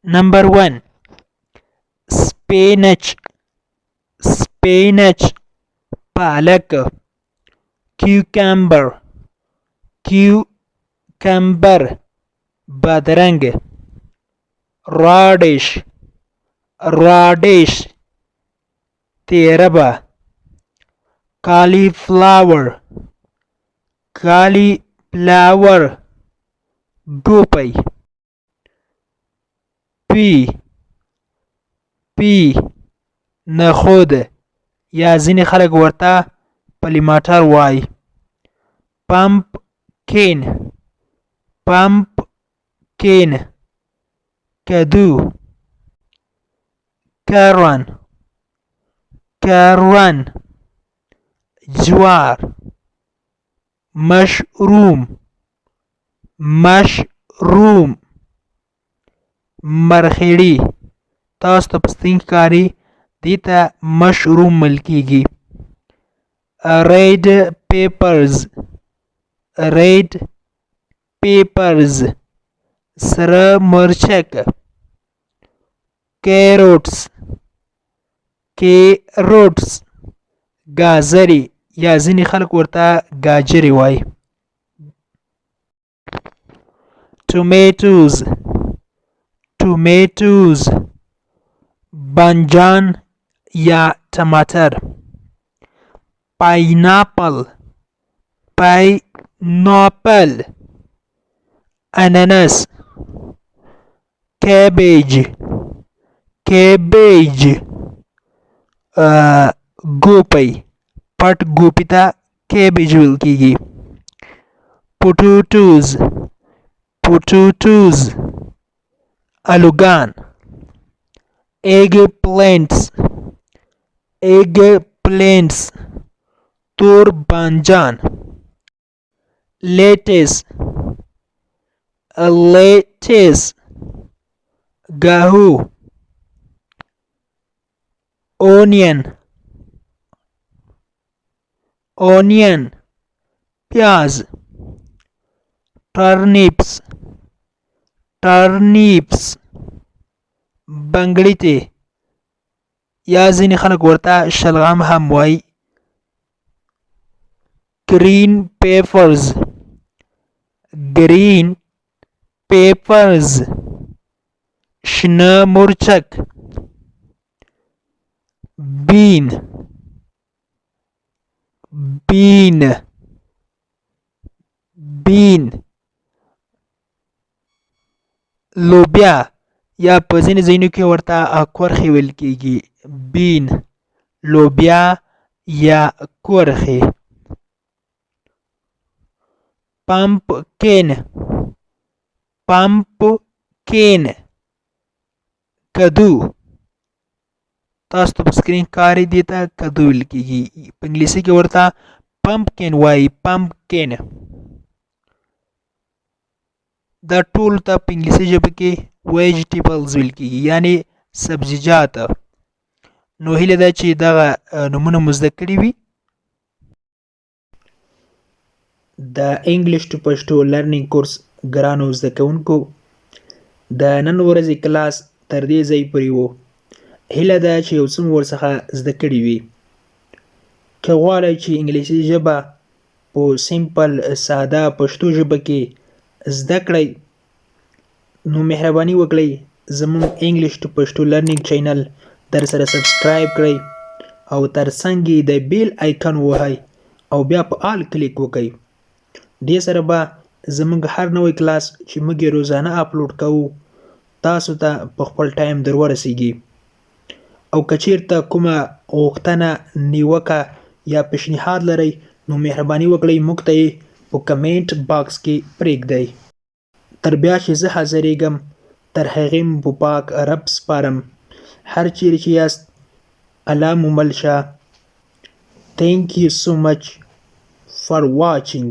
Number 1. Spinach. Spinach. पालक. Cucumber. Cucumber. बदरंग. Radish. Radish. तेरबा. Cauliflower. Cauliflower. गोपई. پی نخود یا ځینې خلک ورته پلیماټر وایي. پمپکین. پمپکین. کدو. کرون. کرون. جوار. مشروم. مشروم. مرخیړي. تاسو ته په سپین ښکاري دې ته مشروم ویل کېږي. ریډ پیپرز. ریډ پیپرز. سره مرچک. کیروټس. کیروټس. ګازرې یا ځینې خلک ورته ګاجرې وایي. tomatoes. tomatoes. بانجان یا ټماټر. پایناپل. پایناپل. اناناس. کیبیج. کیبیج. ګوپی. پټ ګوپي ته کیبیج ویل کېږي. پوټوټوز. پوټوټوز. الوګان. ایگ پلینټس. ایگ پلینټس. تور بانجان. لیټس. لیټس. گاهو. اونین. اونین. پیاز. ټرنیپس. ټرنیپس. بنګړی ته یا ځینې خلک ورته شلغم هم وایي. green peppers. green peppers. شنه مرچک. bean. bean. bean. لوبیا یا په ځینې ځایونو کې ورته کورخې ویل کېږي. بین. لوبیا یا کورخې. پمپکین. پمپکین. کدو. تاسو ته په سکرین ښکاري دې ته کدو ویل کېږي. په انګلیسي کې ورته پمپکین وایي. پمپکین. دا ټول ته په انګلیسي ژبه کې ویجیټیبلز ویل کېږي یعنې سبزیجات. نو هیله ده چې دغه نومونه مو زده کړي وي. د انګلیش ټو پښتو لرنینګ کورس ګرانو زده کوونکو د نن ورځې کلاس تر دې ځای پورې و. هیله ده چې یو څه مو ورڅخه زده کړي وي. که غواړئ چې انګلیسي ژبه په سمپل ساده پښتو ژبه کې زده کړئ نو مهرباني وکړئ زموږ انګلیش ټو پښتو لرنینګ چینل در سره سبسکرایب کړئ او ترڅنګ یې د بیل آیکن ووهئ او بیا په آل کلیک وکړئ. دې سره به زموږ هر نوی کلاس چې موږ یې روزانه اپلوډ کوو تاسو ته په خپل ټایم در ورسیږي. او که چیرته کومه غوښتنه نیوکه یا پیشنهاد لرئ نو مهرباني وکړئ موږ ته یې په کمنټ باکس کې پرېږدئ. تر بیا چې زه حاضرېږم تر هغې مو په پاک رب سپارم. هر چیرې چې یاست الله مو مل شه. Thank you so much for watching.